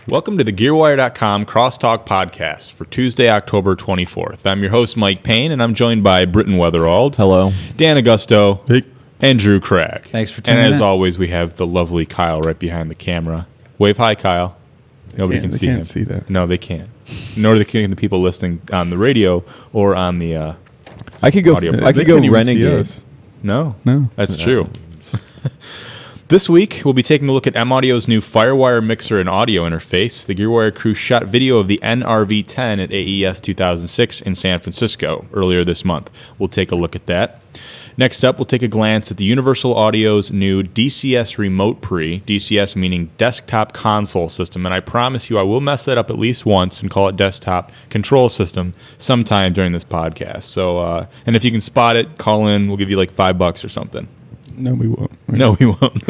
Welcome to the Gearwire.com Crosstalk podcast for Tuesday, October 24th. I'm your host, Mike Payne, and I'm joined by Britton Weatherald. Hello. Dan Augusto. Hey. And Drew Cragg. Thanks for tuning in. And as always, we have the lovely Kyle right behind the camera. Wave hi, Kyle. Nobody can see him. They can't see that. No, they can't. Nor can the people listening on the radio or on the I could go. audio. I could go renegade. No. No. That's true. This week, we'll be taking a look at Maudio's new Firewire mixer and audio interface. The Gearwire crew shot video of the NRV10 at AES 2006 in San Francisco earlier this month. We'll take a look at that. Next up, we'll take a glance at the Universal Audio's new DCS Remote Preamp, DCS meaning Desktop Console System, and I promise you I will mess that up at least once and call it Desktop Control System sometime during this podcast. So, and if you can spot it, call in. We'll give you like $5 or something. No, we won't. No, we won't.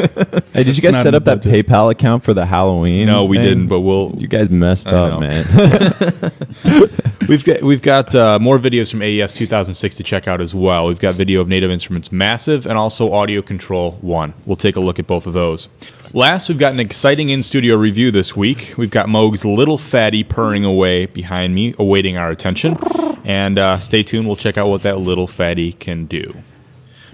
Hey, did you guys set up that PayPal account for the Halloween? No, we thing? didn't, but we'll... You guys messed up, man. We've got more videos from AES 2006 to check out as well. We've got video of Native Instruments Massive and also Audio Control 1. We'll take a look at both of those. Last, we've got an exciting in-studio review this week. We've got Moog's Little Phatty purring away behind me, awaiting our attention. And stay tuned. We'll check out what that little Phatty can do.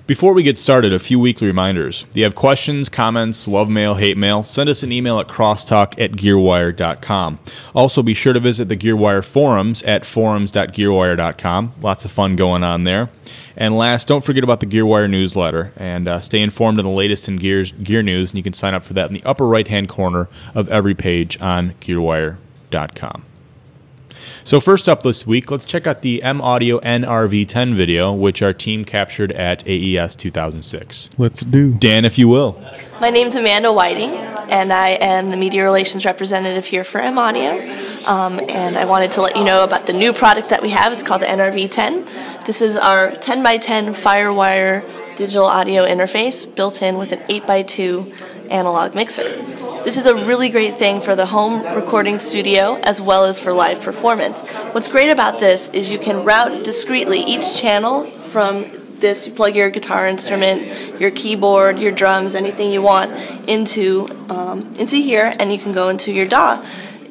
Before we get started, a few weekly reminders. If you have questions, comments, love mail, hate mail, send us an email at crosstalk@gearwire.com. Also, be sure to visit the Gearwire Forums at forums.gearwire.com. Lots of fun going on there. And last, don't forget about the Gearwire newsletter, and stay informed on the latest in gear news, and you can sign up for that in the upper right-hand corner of every page on gearwire.com. So first up this week, let's check out the Maudio NRV10 video, which our team captured at AES 2006. Let's do. Dan, if you will. My name's Amanda Whiting, and I am the media relations representative here for Maudio. And I wanted to let you know about the new product that we have. It's called the NRV10. This is our 10x10 Firewire digital audio interface built in with an 8x2 analog mixer. This is a really great thing for the home recording studio as well as for live performance. What's great about this is you can route discreetly each channel from this. You plug your guitar instrument, your keyboard, your drums, anything you want into here, and you can go into your DAW.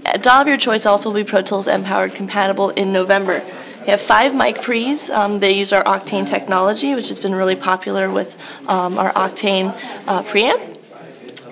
A DAW of your choice also will be Pro Tools M-Powered compatible in November. We have 5 mic pre's. They use our Octane technology, which has been really popular with our Octane preamp.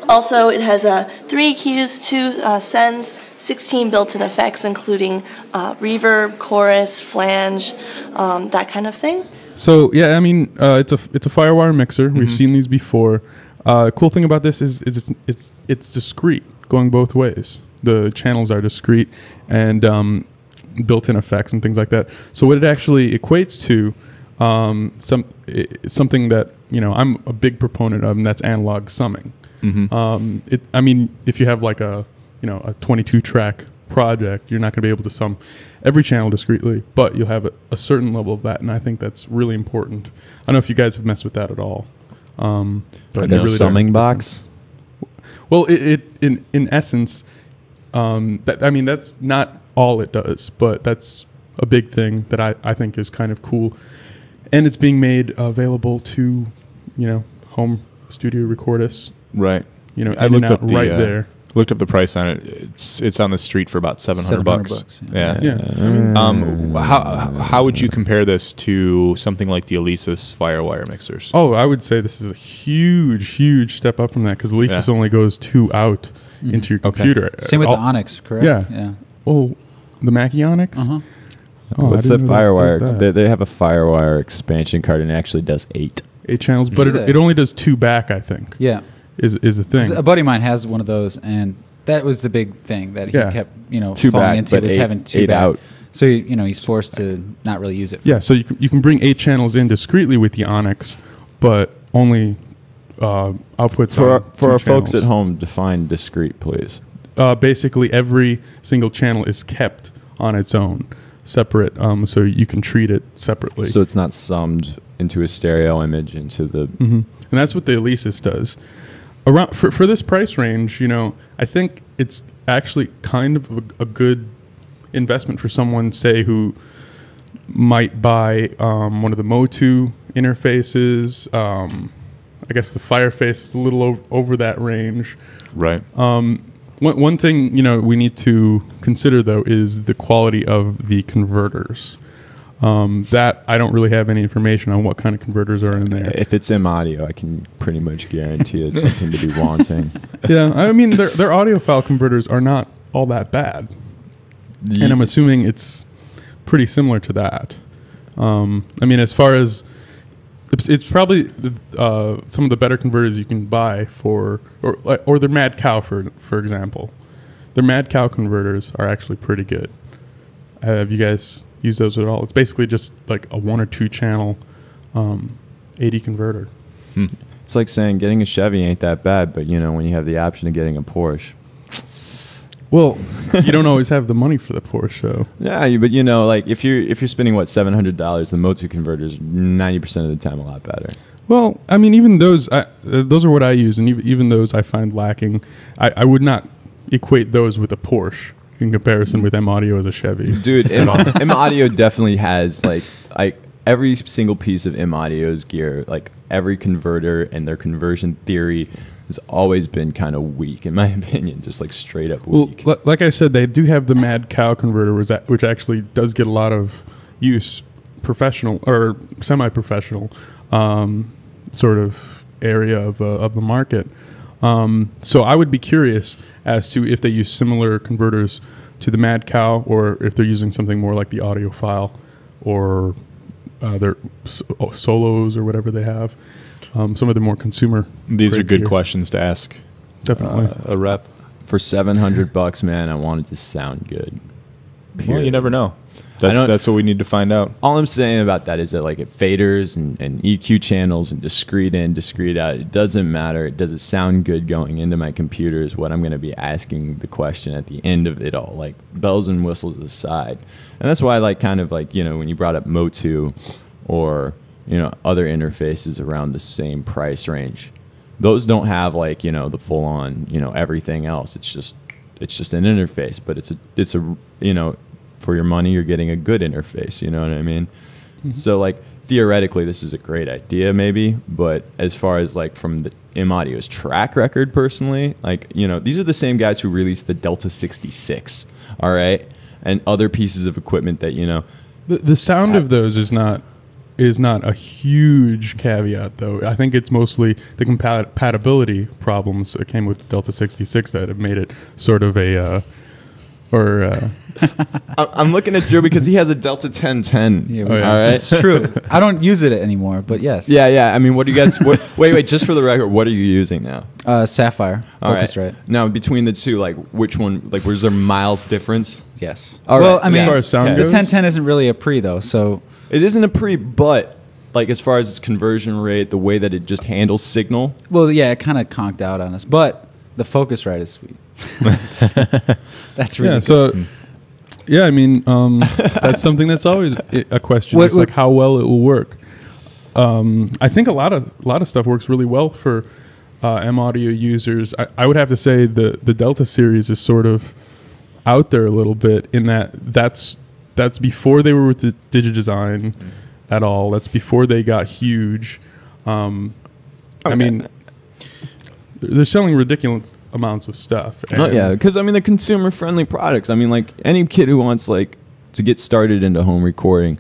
Also, it has 3 EQs, 2 sends, 16 built-in effects, including reverb, chorus, flange, that kind of thing. So yeah, I mean, it's a Firewire mixer. We've seen these before. Cool thing about this is it's discrete, going both ways. The channels are discrete and built-in effects and things like that. So what it actually equates to, something that I'm a big proponent of, and that's analog summing. I mean, if you have like a 22-track project, you're not going to be able to sum every channel discretely, but you'll have a certain level of that, and I think that's really important. I don't know if you guys have messed with that at all. But like a really summing box? Well, in essence, that's not all it does, but that's a big thing that I think is kind of cool, and it's being made available to home studio recordists. Right. I looked up there. Looked up the price on it. It's on the street for about $700. Yeah. How would you compare this to something like the Alesis Firewire mixers? Oh, I would say this is a huge step up from that, because Alesis only goes 2 out into your computer. Same with the Onyx, correct? Yeah. Oh, the Mackie Onyx? Uh-huh. Oh, what's the Firewire? They have a Firewire expansion card, and it actually does 8 channels, but it only does 2 back, I think. Yeah. Is the thing. A buddy of mine has one of those, and that was the big thing that he kept, 2 falling back, into, was having 2 back. out. So, he's forced to not really use it. Yeah, so you can bring 8 channels in discreetly with the Onyx, but only outputs for our folks at home, define discrete, please. Basically, every single channel is kept on its own, separate, so you can treat it separately. So it's not summed into a stereo image into the... And that's what the Alesis does. Around for this price range, I think it's actually kind of a good investment for someone, say, who might buy one of the Moog interfaces. I guess the Fireface is a little over that range. Right. One thing we need to consider though is the quality of the converters. That I don't really have any information on what kind of converters are in there. If it's Maudio, I can pretty much guarantee it's something to be wanting. Yeah, I mean their audiophile converters are not all that bad, and I'm assuming it's pretty similar to that. I mean, as far as it's probably some of the better converters you can buy or their Mad Cow for example. Their Mad Cow converters are actually pretty good. Have you guys used those at all? It's basically just like a 1 or 2 channel 80 converter. It's like saying getting a Chevy ain't that bad, but when you have the option of getting a Porsche. Well, you don't always have the money for the Porsche, so. Yeah, but like if you're spending $700, the Motu converters 90% of the time a lot better. Well, I mean, even those are what I use, and even those I find lacking. I would not equate those with a Porsche in comparison with Maudio as a Chevy. Dude, Maudio definitely has like every single piece of Maudio's gear, like every converter and their conversion theory has always been kind of weak, in my opinion, just like straight up weak. Well, like I said, they do have the Mad Cow converter, which actually does get a lot of use, professional or semi-professional sort of area of the market. So I would be curious as to if they use similar converters to the Mad Cow, or if they're using something more like the audiophile or their solos or whatever they have. Some of the more consumer. These are good gear. questions to ask. Definitely. A rep. For $700, man, I want it to sound good. Well, you never know. That's what we need to find out. All I'm saying about that is that like at faders and EQ channels and discrete in, discrete out, it doesn't matter. Does it sound good going into my computer is what I'm going to be asking the question at the end of it all, like bells and whistles aside. And that's why when you brought up Motu or other interfaces around the same price range, those don't have the full on everything else. It's just an interface, but it's a for your money, you're getting a good interface. You know what I mean? Mm-hmm. So theoretically, this is a great idea, maybe. But as far as from the Maudio's track record, personally, these are the same guys who released the Delta 66, all right, and other pieces of equipment that The sound of those is not a huge caveat, though. I think it's mostly the compatibility problems that came with Delta 66 that have made it sort of I'm looking at Joe because he has a Delta 1010. Yeah, all right, it's true. I don't use it anнимore, but yes. Yeah. I mean, what do you guys? Wait. Just for the record, what are you using now? Sapphire. Focusrite. Now, between the two, which one? Was there miles difference? Yes. All well, right. I mean, as far as sound the goes? 1010 isn't really a pre though, so It isn't a pre, but as far as its conversion rate, the way that it just handles signal. well, yeah, it kind of conked out on us, but the Focusrite is sweet. That's really Yeah. good. So, yeah, I mean, that's something that's always a question. It's like how well it will work. I think a lot of stuff works really well for Maudio users. I would have to say the Delta series is sort of out there a little bit in that's before they were with the DigiDesign at all. That's before they got huge. I mean, they're selling ridiculous amounts of stuff. Oh, yeah, because they're consumer-friendly products. Any kid who wants to get started into home recording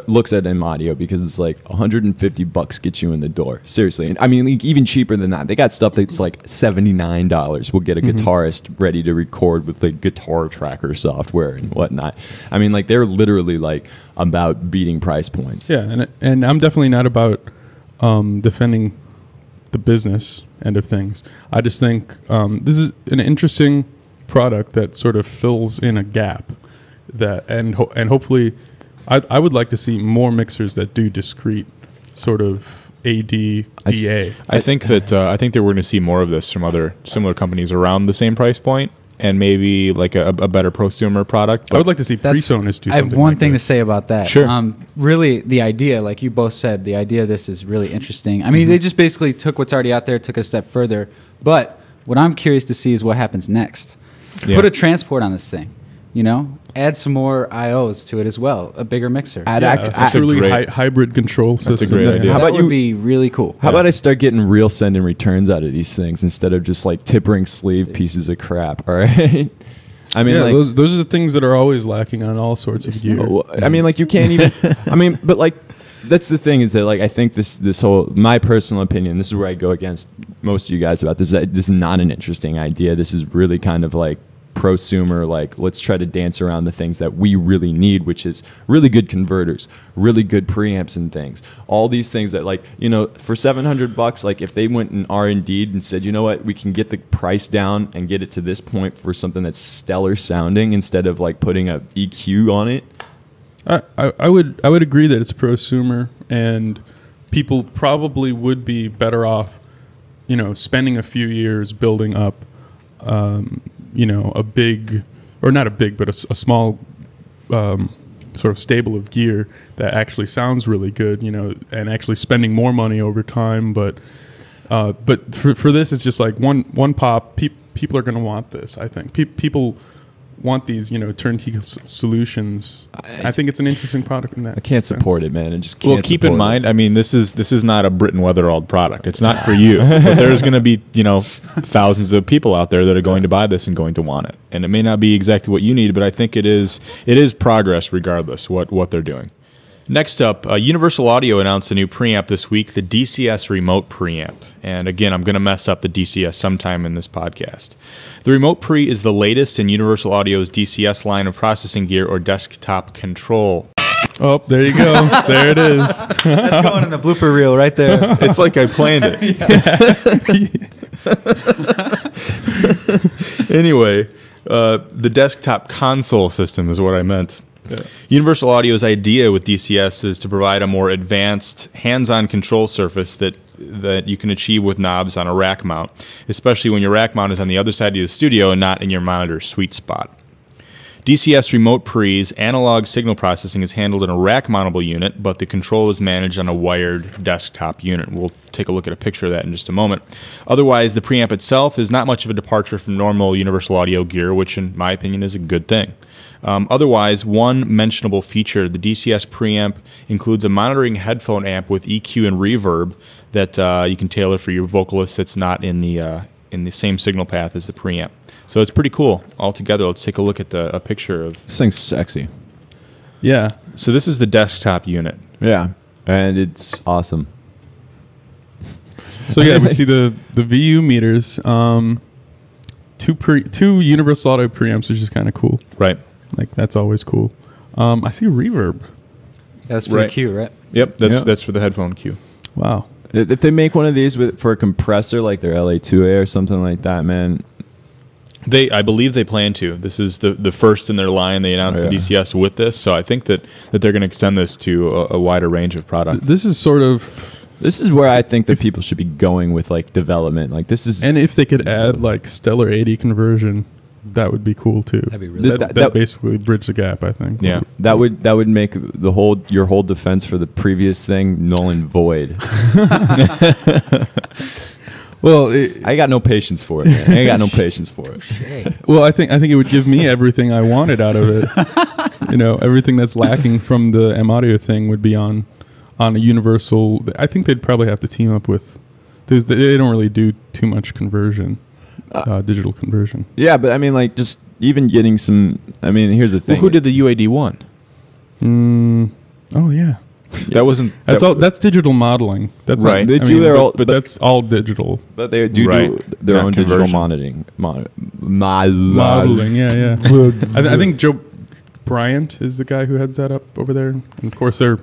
looks at Maudio because it's $150 gets you in the door. Seriously, and even cheaper than that. They got stuff that's $79. Will get a guitarist ready to record with guitar tracker software and whatnot. They're literally about beating price points. Yeah, and I'm definitely not about defending the business end of things. I just think this is an interesting product that sort of fills in a gap that and hopefully I would like to see more mixers that do discrete sort of AD, DA. I think that we're going to see more of this from other similar companies around the same price point, and maybe a better prosumer product. I would like to see PreSonus do something. I have one thing this. to say about that. Sure. Really, the idea, like you both said, the idea of this is really interesting. They just basically took what's already out there, took it a step further. But what I'm curious to see is what happens next. Yeah. Put a transport on this thing. You know, add some more IOs to it as well, a bigger mixer. A truly hybrid control system. That's a great idea. How about would be really cool. How about I start getting real send and returns out of these things instead of just like tip ring sleeve pieces of crap? All right. I mean, like, those are the things that are always lacking on all sorts of gear. I mean, like, you can't even. I mean, but like, that's the thing, is that, like, I think this whole, my personal opinion, this is where I go against most of you guys about this. This is not an interesting idea. This is really kind of like prosumer, like, let's try to dance around the things that we really need, which is really good converters, really good preamps and things. All these things that, like, you know, for $700, like, if they went and R&D'd and said, you know what, we can get the price down and get it to this point for something that's stellar sounding instead of like putting a EQ on it. I would agree that it's prosumer, and people probably would be better off, you know, spending a few years building up, you know, a big, or not a big, but a small sort of stable of gear that actually sounds really good, you know, and actually spending more money over time. But for this, it's just like one pop. People are going to want this. I think people want these, you know, turnkey solutions. I think it's an interesting product in that. I can't support it, man. I just can't. Well, keep in mind, I mean, this is not a Britton Weatherald product. It's not for you. But there's going to be, you know, thousands of people out there that are going to buy this and going to want it. And it may not be exactly what you need, but I think it is progress regardless what they're doing. Next up, Universal Audio announced a new preamp this week, the DCS Remote Preamp. And again, I'm going to mess up the DCS sometime in this podcast. The Remote Pre is the latest in Universal Audio's DCS line of processing gear or desktop control. Oh, there you go. There it is. That's going in the blooper reel right there. It's like I planned it. Anyway, the desktop console system is what I meant. Yeah. Universal Audio's idea with DCS is to provide a more advanced hands-on control surface that you can achieve with knobs on a rack mount, especially when your rack mount is on the other side of the studio and not in your monitor's sweet spot. DCS Remote Pre's analog signal processing is handled in a rack-mountable unit, but the control is managed on a wired desktop unit. We'll take a look at a picture of that in just a moment. Otherwise, the preamp itself is not much of a departure from normal Universal Audio gear, which in my opinion is a good thing. Otherwise, one mentionable feature, the DCS preamp includes a monitoring headphone amp with EQ and reverb that you can tailor for your vocalist that's not in the same signal path as the preamp. So it's pretty cool. Altogether, let's take a look at a picture of... This thing's sexy. Yeah. So this is the desktop unit. Yeah, and it's awesome. So yeah, we see the VU meters, two Universal Audio preamps, which is kind of cool. Right. Like, that's always cool. I see reverb. That's for the cue, right? Yep, that's for the headphone cue. Wow. If they make one of these for a compressor, like their LA2A or something like that, man. I believe they plan to. This is the first in their line. They announced the DCS with this, so I think that they're going to extend this to a wider range of product. This is sort of... This is where I think that people should be going with, like, development. Like, this is... And if they could add, like, stellar 80 conversion, that would be cool too. That'd be really that basically bridge the gap, I think. Yeah, that would make your whole defense for the previous thing null and void. Well, I got no patience for it, man. I got no patience for it. Well, I think it would give me everything I wanted out of it. You know, everything that's lacking from the Maudio thing would be on a Universal. I think they'd probably have to team up with. They don't really do too much conversion. Digital conversion. Yeah, but I mean, like, just even getting some... I mean, here's the thing. Well, who did the UAD one? Oh, yeah. That wasn't... That's digital modeling. That's right. They do their but that's all digital. But they do their own digital modeling. Modeling, yeah. I think Joe Bryant is the guy who heads that up over there. And, of course, they're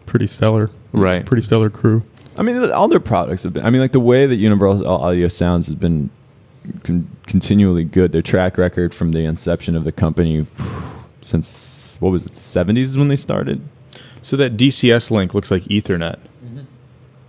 pretty stellar. Right. Pretty stellar crew. I mean, all their products have been... I mean, like, the way that Universal Audio sounds has been... continually good. Their track record from the inception of the company since, what was it, the 70s is when they started. So that DCS link looks like Ethernet.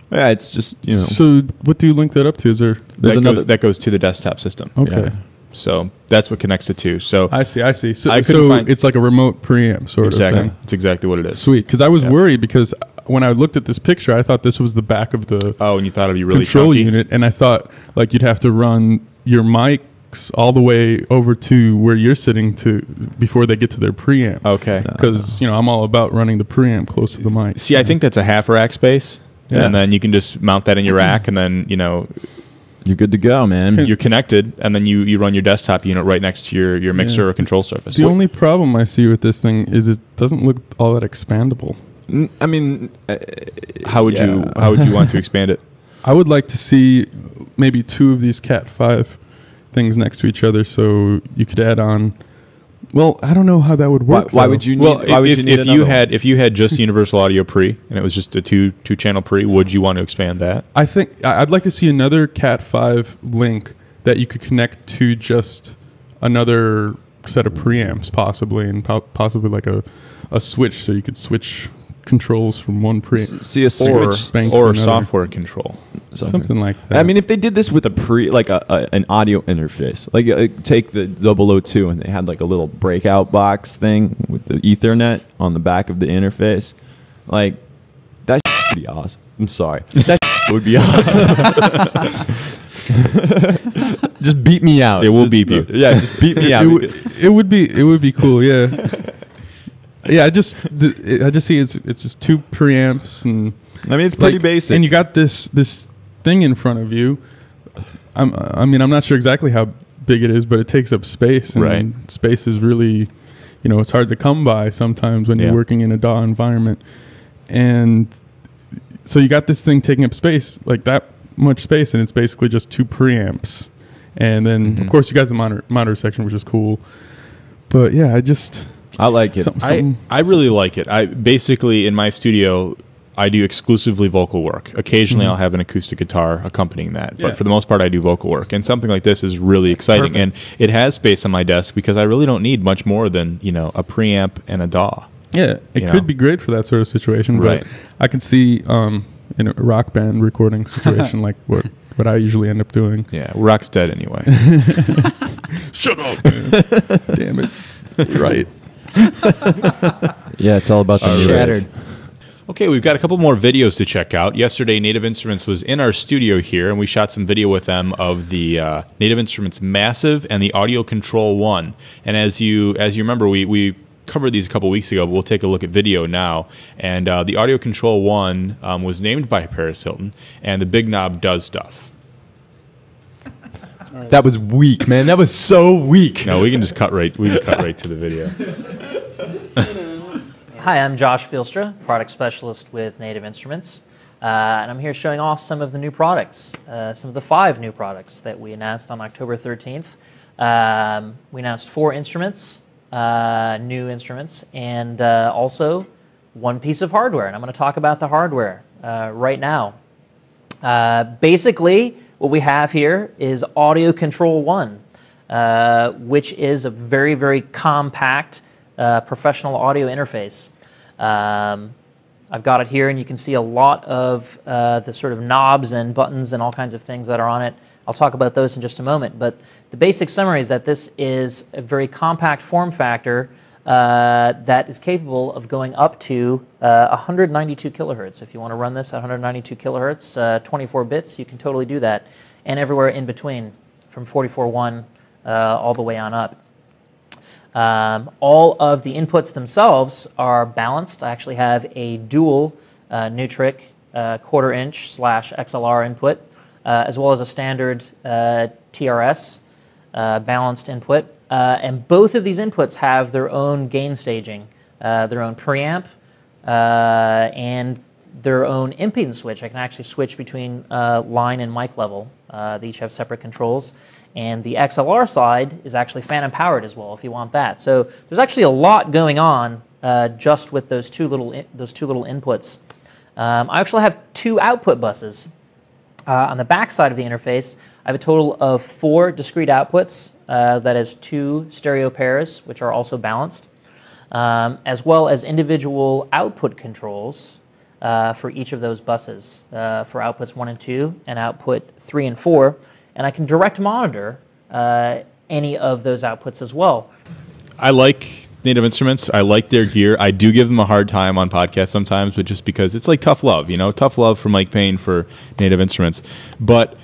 Yeah, it's just, you know. So what do you link that up to? Is there... That goes to the desktop system. Okay. Yeah. So that's what connects the two. So I see. So find it's like a remote preamp sort of thing. That's exactly what it is. Sweet. Because I was worried because when I looked at this picture, I thought this was the back of the and you thought it'd be really control chunky? unit, and I thought like you'd have to run your mic mics all the way over to where you're sitting before they get to their preamp. Okay. Because I'm all about running the preamp close to the mic. See, I think that's a half rack space, and then you can just mount that in your rack, and then you're good to go, man. you're connected, and then you run your desktop unit right next to your mixer or control surface. The only problem I see with this thing is it doesn't look all that expandable. I mean, How would you want to expand it? I would like to see maybe 2 of these Cat 5 things next to each other, so you could add on. Well, I don't know how that would work. Why would you need? Well, why would you need if you had just Universal Audio pre and it was just a two channel pre, would you want to expand that? I think I'd like to see another Cat 5 link that you could connect to just another set of preamps, possibly, and possibly like a switch, so you could switch controls from one preamp. See a switch or software control. Something like that. I mean, if they did this with an audio interface, like take the 002 and they had like a little breakout box thing with the Ethernet on the back of the interface, like that would be awesome. I'm sorry, that would be awesome. Just beat me out. It will beep you. Yeah, just beat me out. It would be cool. Yeah. Yeah, I just see it's just 2 preamps, and I mean it's pretty basic. And you got this thing in front of you. I'm not sure exactly how big it is, but it takes up space, and right. Space is really, it's hard to come by sometimes when you're working in a DAW environment, and so you got this thing taking up space, like that much space, and it's basically just 2 preamps, and then of course you got the monitor section, which is cool, but yeah, I like it. I really like it. I basically, in my studio, I do exclusively vocal work. Occasionally, I'll have an acoustic guitar accompanying that, but for the most part, I do vocal work. And something like this is really exciting. Perfect. And it has space on my desk because I really don't need much more than a preamp and a DAW. Yeah, it could be great for that sort of situation. Right. But I can see in a rock band recording situation like what I usually end up doing. Yeah, rock's dead anyway. Shut up! Damn it! Right. Yeah, it's all about the shattered. Okay, we've got a couple more videos to check out. Yesterday, Native Instruments was in our studio here, and we shot some video with them of the Native Instruments Massive and the Audio Control 1. And as you remember, we covered these a couple weeks ago, but we'll take a look at video now. And the Audio Control 1 was named by Paris Hilton, and the big knob does stuff. That was weak, man. That was so weak. No, we can just cut right to the video. Hi, I'm Josh Fielstra, product specialist with Native Instruments, and I'm here showing off some of the new products, some of the 5 new products that we announced on October 13th. We announced 4 instruments, new instruments, and also 1 piece of hardware, and I'm going to talk about the hardware right now. Basically, what we have here is Audio Control 1, which is a very, very compact professional audio interface. I've got it here, and you can see a lot of the sort of knobs and buttons and all kinds of things that are on it. I'll talk about those in just a moment, but the basic summary is that this is a very compact form factor that is capable of going up to 192 kilohertz. If you want to run this at 192 kilohertz, 24 bits, you can totally do that, and everywhere in between, from 44.1 all the way on up. All of the inputs themselves are balanced. I actually have a dual Nutric 1/4 inch / XLR input, as well as a standard TRS balanced input. And both of these inputs have their own gain staging, their own preamp, and their own impedance switch. I can actually switch between line and mic level. They each have separate controls. And the XLR side is actually phantom powered as well, if you want that. So there's actually a lot going on just with those two little inputs. I actually have 2 output buses. On the back side of the interface, I have a total of 4 discrete outputs. That is 2 stereo pairs, which are also balanced, as well as individual output controls for each of those buses, for outputs 1 and 2 and output 3 and 4. And I can direct monitor any of those outputs as well. I like Native Instruments. I like their gear. I do give them a hard time on podcasts sometimes, but just because it's like tough love, tough love for Mike Payne for Native Instruments. But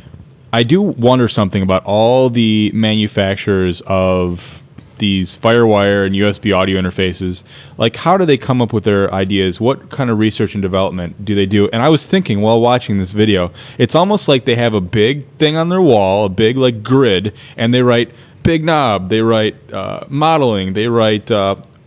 I do wonder something about all the manufacturers of these FireWire and USB audio interfaces. Like, how do they come up with their ideas? What kind of research and development do they do? And I was thinking while watching this video, it's almost like they have a big thing on their wall, a big like grid, and they write big knob, they write modeling, they write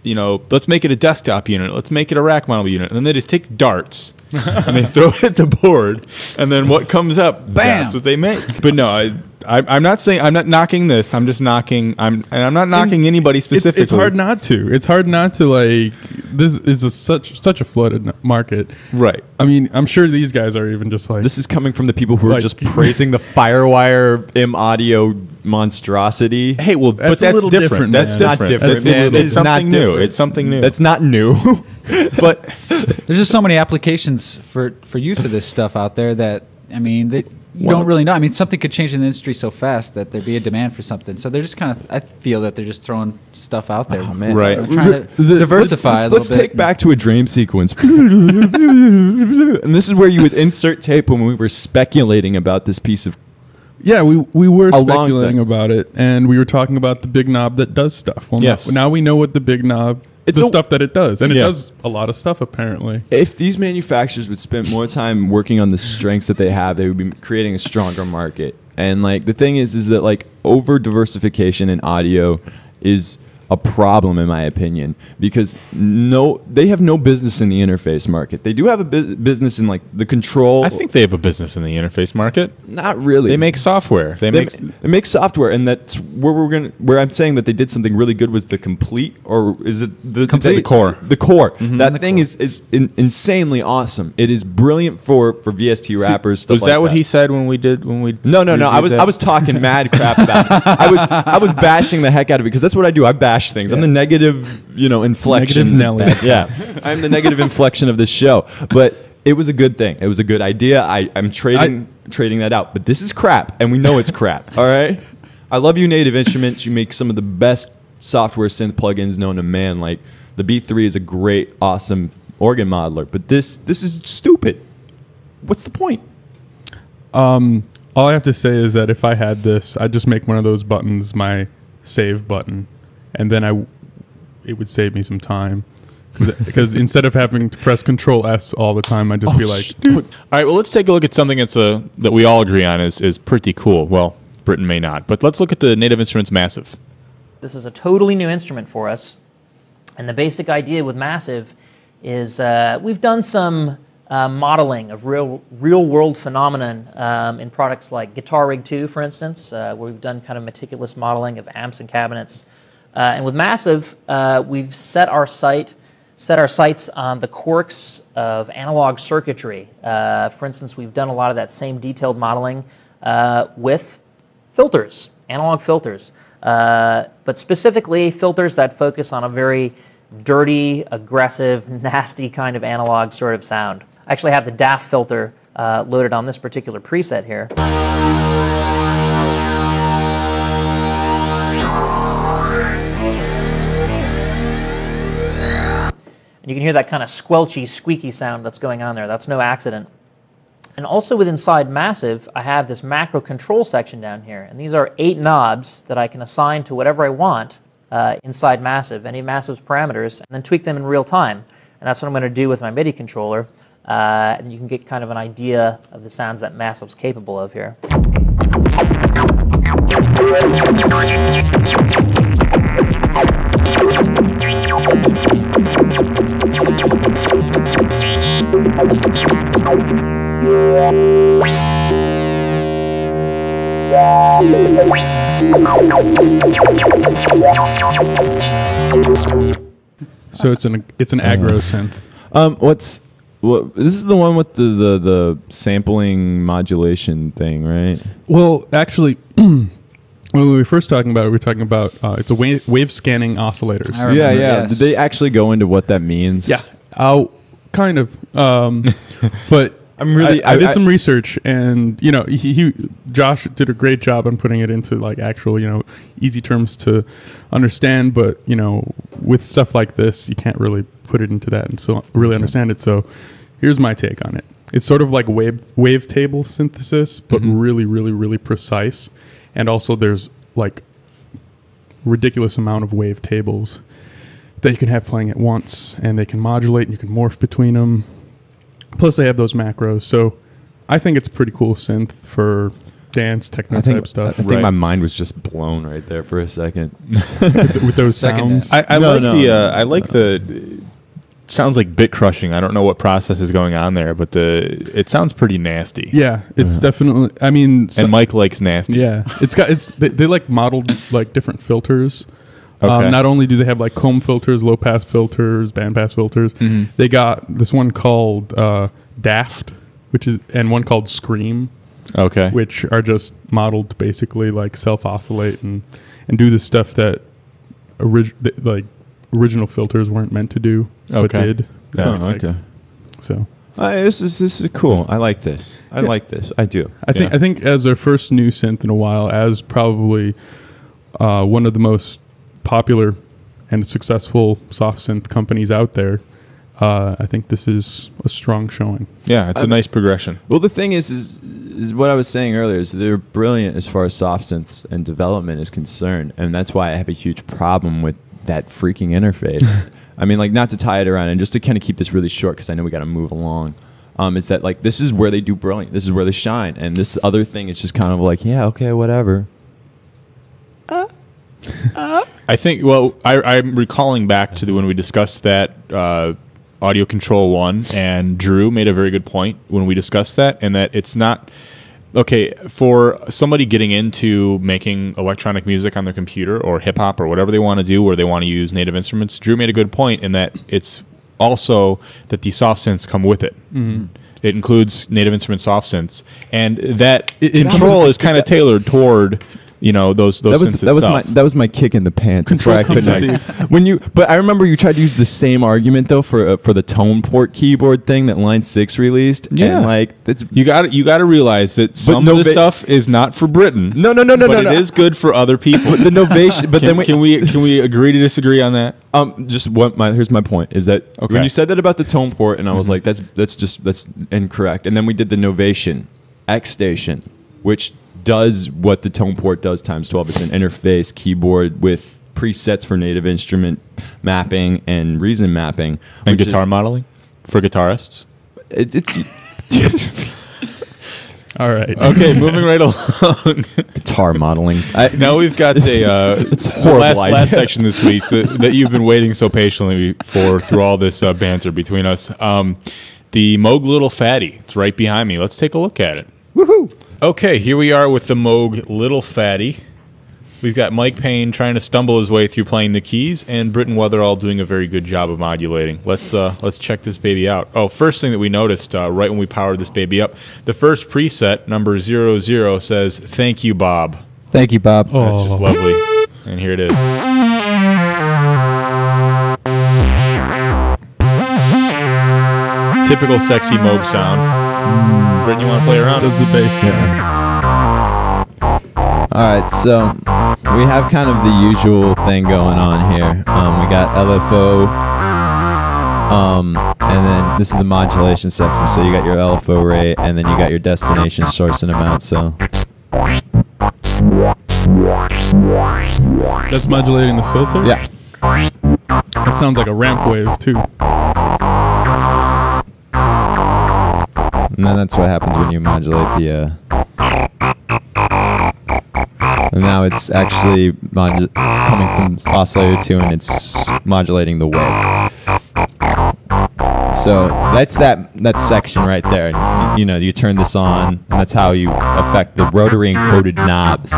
you know, let's make it a desktop unit, let's make it a rack model unit, and then they just take darts and they throw it at the board, and then what comes up, Bam! that's what they make. But no, I'm not saying, I'm not knocking this. I'm just knocking. I'm not knocking anybody specifically. It's hard not to. It's hard not to, like, this is such a flooded market. Right. I mean, I'm sure these guys are even just like, This is coming from the people who are Like- just praising the FireWire Audio monstrosity. Hey, well, but That's a that's little different. different, That's man. different. That's It's, different. it's It's something not new. different. It's something new. That's not new. But There's just so many applications for use of this stuff out there that, I mean, you don't really know. I mean, something could change in the industry so fast that there'd be a demand for something. So they're just kind of, I feel that they're just throwing stuff out there. Oh, man. Right. They're trying to diversify a little Let's bit. take back to a dream sequence. And this is where you would insert tape when we were speculating about this piece of. yeah, we were A long speculating time. about it, and we were talking about the big knob that does stuff. Well, Yes. now we know what the big knob, It's the a- stuff that it does, and it Yeah. does a lot of stuff apparently. If these manufacturers would spend more time working on the strengths that they have, they would be creating a stronger market. And like the thing is that like over diversification in audio is a problem in my opinion, because they have no business in the interface market. They do have a business in like the control. I think they have a business in the interface market. not really. They make software. They make. They make software, and that's where I'm saying that they did something really good was the complete, or is it the The core. The core. That thing is insanely awesome. It is brilliant for VST rappers. Stuff Was like that what he said when we did? When we No. I reviewed was that? talking mad crap about it. I was bashing the heck out of it because that's what I do. I bash things. I'm the negative, inflection. Negatives Nelly. Yeah, I'm the negative inflection of this show. But it was a good thing. It was a good idea. I'm trading that out. But this is crap, and we know it's crap. All right. I love you, Native Instruments. You make some of the best software synth plugins known to man. Like the B3 is a great, awesome organ modeler. But this is stupid. What's the point? All I have to say is that if I had this, I'd just make one of those buttons my save button, and then it would save me some time. Because instead of having to press Control S all the time, I'd just be like, All right. Well, let's take a look at something that we all agree on is pretty cool. Well, Britain may not, but let's look at the Native Instruments Massive. This is a totally new instrument for us. And the basic idea with Massive is we've done some modeling of real-world phenomenon in products like Guitar Rig 2, for instance, where we've done kind of meticulous modeling of amps and cabinets. And with Massive, we've set our sights on the quirks of analog circuitry. For instance, we've done a lot of that same detailed modeling with filters, analog filters, but specifically filters that focus on a very dirty, aggressive, nasty kind of analog sort of sound. I actually have the DAF filter loaded on this particular preset here. And you can hear that kind of squelchy, squeaky sound that's going on there. That's no accident. And also with inside Massive, I have this macro control section down here. And these are 8 knobs that I can assign to whatever I want inside Massive, any of Massive's parameters, and then tweak them in real time. And that's what I'm going to do with my MIDI controller. And you can get kind of an idea of the sounds that Massive's capable of here. so it's an aggro synth. This is the one with the sampling modulation thing, right? Well, actually, when we were first talking about it, we were talking about it's a wave scanning oscillators. I remember, yes. Did they actually go into what that means? Yeah, kind of. But I did some research, and Josh did a great job on putting it into like actual easy terms to understand. But with stuff like this, you can't really put it into that and so really understand it. So here's my take on it. it's sort of like wavetable synthesis, but really, really, really precise. And also there's like ridiculous amount of wavetables that you can have playing at once, and they can modulate and you can morph between them. Plus they have those macros. So I think it's a pretty cool synth for dance, techno type stuff. I think my mind was just blown right there for a second. with those sounds. I like the sounds like bit crushing. I don't know what process is going on there, but it sounds pretty nasty. Yeah, it's definitely. I mean, and Mike likes nasty. Yeah, they like modeled like different filters. Okay. Not only do they have like comb filters, low pass filters, band pass filters, they got this one called Daft, and one called Scream. Okay. Which are just modeled basically like self oscillate and do the stuff that original filters weren't meant to do, but did. Yeah. Okay. So this is cool. I like this. I like this. I do. I think as their first new synth in a while, as probably one of the most popular and successful soft synth companies out there, I think this is a strong showing. Yeah, it's a nice progression. Well, the thing is what I was saying earlier is they're brilliant as far as soft synths and development is concerned, and that's why I have a huge problem with that freaking interface. I mean, like, not to tie it around, and just to kind of keep this really short because I know we got to move along. Is that like this is where they do brilliant? This is where they shine, and this other thing is just kind of like, yeah, okay, whatever. I think. Well, I'm recalling back to when we discussed that Audio Control 1, and Drew made a very good point when we discussed that, and that it's not okay for somebody getting into making electronic music on their computer or hip hop or whatever they want to do, where they want to use native instruments. Drew made a good point in that it's also that the soft synths come with it. It includes native instrument soft synths, and that Control is kind of tailored toward those synths itself. That was my kick in the pants. Control That's where I couldn't. But I remember you tried to use the same argument though for the tone port keyboard thing that Line 6 released. Yeah, and like it's you got to realize that some of this stuff is not for Britain. No. But it is good for other people. But the novation. But can we agree to disagree on that? Here's my point is that when you said that about the tone port, and I was like, that's incorrect. And then we did the Novation X Station, which does what the tone port does times 12. It's an interface keyboard with presets for native instrument mapping and reason mapping. And guitar modeling for guitarists. All right. Okay, moving right along. Guitar modeling. Now we've got it's horrible last section this week that you've been waiting so patiently for through all this banter between us. The Moog Little Phatty. It's right behind me. Let's take a look at it. Woohoo! Okay, here we are with the Moog Little Phatty. We've got Mike Payne trying to stumble his way through playing the keys, and Britton Weatherall doing a very good job of modulating. Let's check this baby out. Oh, first thing that we noticed right when we powered this baby up, the first preset, number 00, says, "Thank you, Bob." Thank you, Bob. That's just lovely. And here it is. Typical sexy Moog sound. Britton, you want to play around? Does the bass? Yeah. All right, so we have kind of the usual thing going on here. We got LFO, and then this is the modulation section. So you got your LFO rate, and then you got your destination, source, and amount. So that's modulating the filter? Yeah. That sounds like a ramp wave, too. And then that's what happens when you modulate the... And now it's actually it's coming from oscillator 2, and it's modulating the wave. So that's that section right there. You turn this on, and that's how you affect the rotary encoded knobs,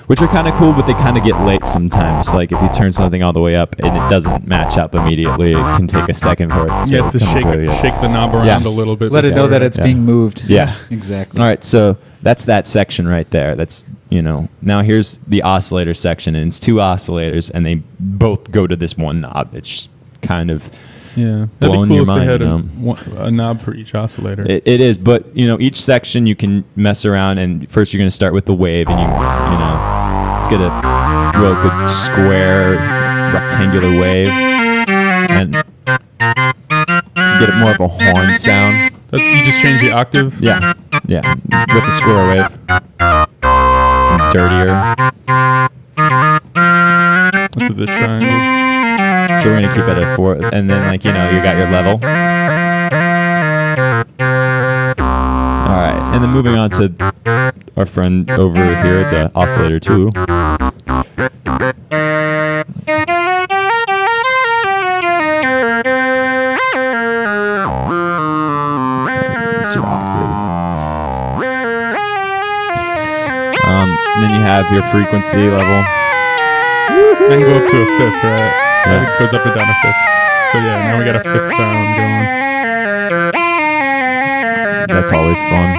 which are kind of cool, but they kind of get late sometimes. Like if you turn something all the way up and it doesn't match up immediately, it can take a second for it. You have to shake the knob around a little bit. Let it know that it's being moved. Yeah, exactly. All right, so that's that section right there. That's now here's the oscillator section, and it's two oscillators, and they both go to this one knob. It's kind of that'd blowing be cool your if mind. they had a knob for each oscillator. It is, but each section you can mess around, and first you're going to start with the wave, and let's get a real good square rectangular wave, and get it more of a horn sound. You just change the octave? Yeah, yeah, with the square wave. Dirtier. That's the triangle. So we're gonna keep it at 4, and then like you got your level. All right, and then moving on to our friend over here, the oscillator 2. It's your octave. Then you have your frequency level. And go up to a fifth, right? Yeah. It goes up and down a fifth. So yeah, now we got a fifth sound going. That's always fun.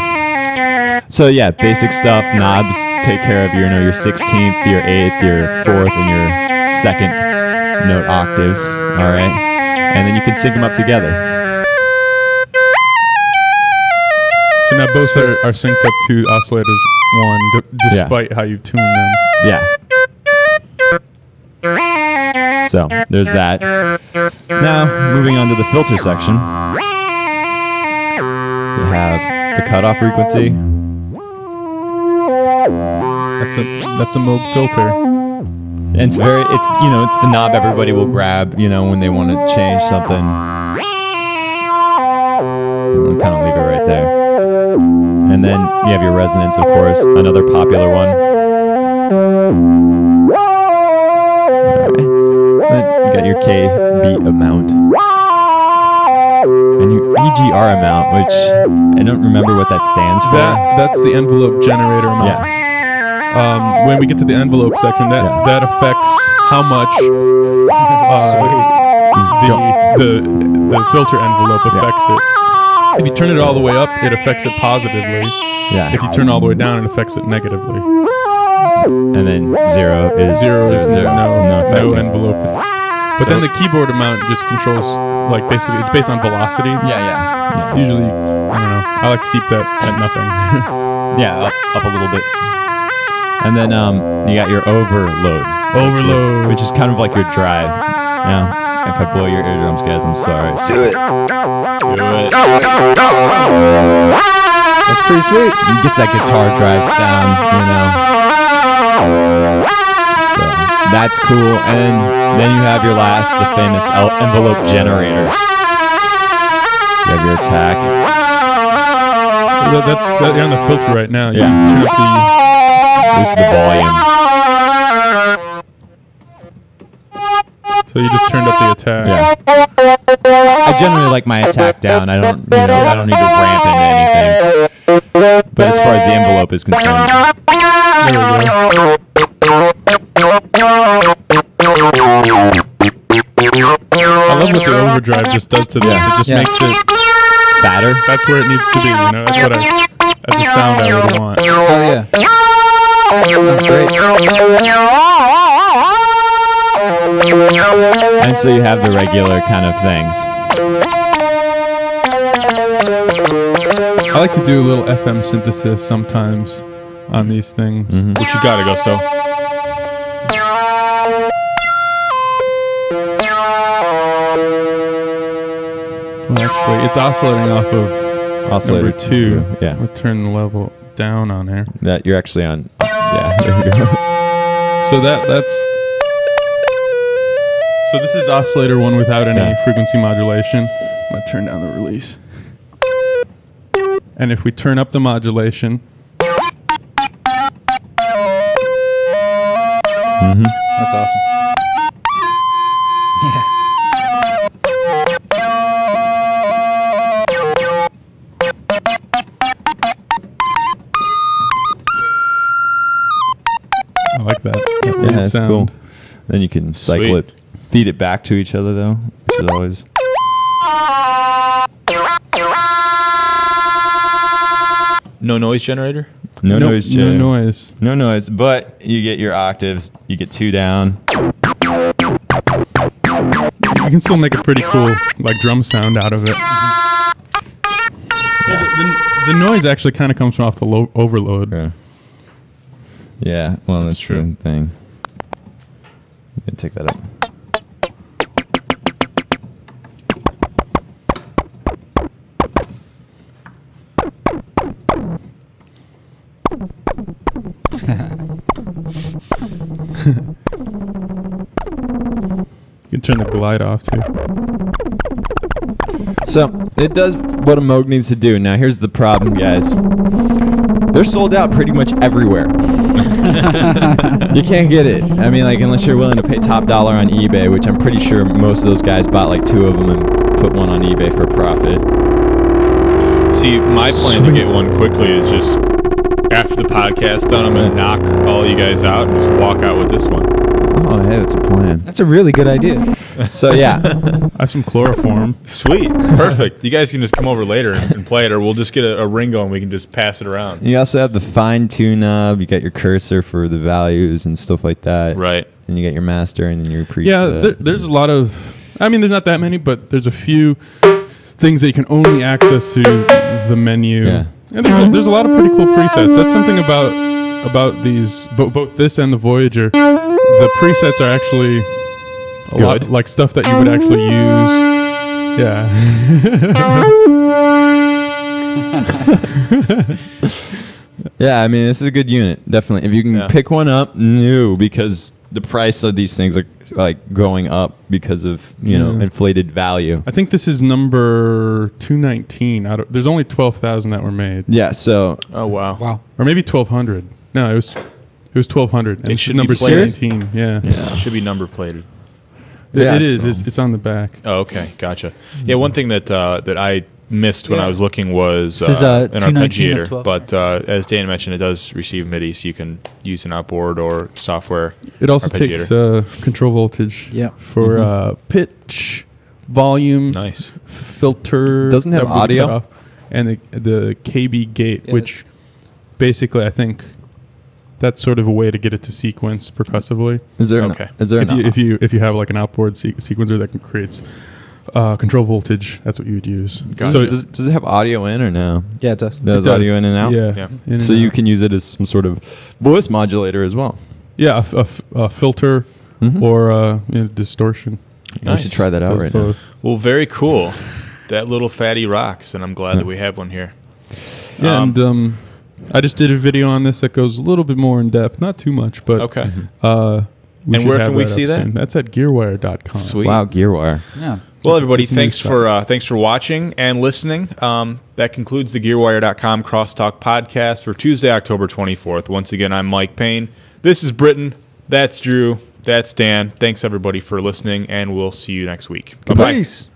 So yeah, basic stuff. Knobs take care of your 16th, your 8th, your 4th, and your 2nd note octaves. All right, and then you can sync them up together. So now both are synced up to oscillators 1, despite how you tune them. Yeah. So there's that. Now moving on to the filter section, you have the cutoff frequency. That's a Moog filter. And it's it's the knob everybody will grab, when they want to change something. I'll kind of leave it right there. And then you have your resonance, of course, another popular one. Then you got your K beat amount. And your EGR amount, which I don't remember what that stands for. That's the envelope generator amount. Yeah. When we get to the envelope section, that affects how much the filter envelope affects it. If you turn it all the way up, it affects it positively. Yeah. If you turn it all the way down, it affects it negatively. And then 0 is no envelope. But So- then the keyboard amount just controls, like, basically, it's based on velocity. Yeah. Usually, I don't know. I like to keep that at nothing. Yeah, up a little bit. And then you got your overload. Which is kind of like your drive. If I blow your eardrums, guys, I'm sorry. Do it. That's pretty sweet. It gets that guitar drive sound, So that's cool. And then you have your the famous envelope generators. You have your attack. You're on the filter right now. Yeah. You turn up This is the volume. So you just turned up the attack. Yeah. I generally like my attack down. I don't need to ramp into anything. But as far as the envelope is concerned, There we go. I love what the overdrive just does to this. It just makes it fatter. That's where it needs to be. That's a sound I would want. Oh yeah. Sounds great. And so you have the regular kind of things. I like to do a little FM synthesis sometimes on these things. What you got, Augusto? Well, actually, it's oscillating off of Oscillator number 2. Yeah. We'll turn the level down on there. That you're actually on. Yeah, there you go. So So this is oscillator 1 without any frequency modulation. I'm going to turn down the release. And if we turn up the modulation, That's awesome. Yeah. I like that. Yeah, that's sound. cool. Then you can cycle Sweet. it, feed it back to each other though, which is always. No noise generator? No noise. No noise. No noise, but you get your octaves. You get 2 down. You can still make a pretty cool drum sound out of it. The noise actually kind of comes from off the overload. Yeah, well, that's true. the thing. Yeah, take that up. You can turn the glide off too. So it does what a Moog needs to do. Now here's the problem, guys. They're sold out pretty much everywhere. You can't get it. I mean, like, unless you're willing to pay top dollar on eBay, which I'm pretty sure most of those guys bought like 2 of them and put one on eBay for profit. See, my plan to get one quickly is just after the podcast done, I'm gonna knock all you guys out and just walk out with this one. Oh, hey, that's a plan. That's a really good idea. So yeah, I have some chloroform. Sweet, perfect. You guys can just come over later and play it, or we'll just get a Ringo and we can just pass it around. you also have the fine tune knob. You got your cursor for the values and stuff like that. Right. And you got your master and then your preset. Yeah, there's a lot of. I mean, there's not that many, but there's a few things that you can only access through the menu. Yeah. And there's a lot of pretty cool presets. That's something about these, both this and the Voyager. The presets are actually a lot like stuff that you would actually use. Yeah. Yeah, I mean, this is a good unit, definitely. If you can pick one up new, because the price of these things are like going up because of inflated value. I think this is number 219. There's only 12,000 that were made. Yeah, so Oh wow. Wow. Or maybe 1,200. No, it was 1,200. And It this should is number be plated. 17. Yeah. It should be number plated. Yeah, It is. so- It's on the back. Oh, okay, gotcha. Yeah, one thing that that I missed when I was looking was This is, an 219 or arpeggiator, 12. but as Dan mentioned, it does receive MIDI, so you can use an outboard or software. It also arpeggiator. takes control voltage Yeah. for pitch, volume, Nice. filter. Doesn't have that would be audio? cut off, and the KB gate, Yeah. which basically I think that's sort of a way to get it to sequence percussively. is there Okay. If you have like an outboard sequencer that can create control voltage, that's what you would use. Gotcha. So does it have audio in or no? Yeah, it does. Does it does. audio in and out? Yeah. Yeah. in and So you out. can use it as some sort of voice modulator as well. Yeah, a filter Mhm. or distortion. We should try that out Does right now. both. Well, very cool. That little Phatty rocks, and I'm glad that we have one here. Yeah, and I just did a video on this that goes a little bit more in depth, not too much, but Okay. we And should where have can we that see up that? soon. That's at Gearwire.com. Sweet. Wow, Gearwire. Yeah. Well, everybody, It's his new thanks for watching and listening. That concludes the Gearwire.com Crosstalk podcast for Tuesday, October 24th. Once again, I'm Mike Payne. This is Britton. That's Drew. That's Dan. Thanks, everybody, for listening, and we'll see you next week. Bye-bye. Peace.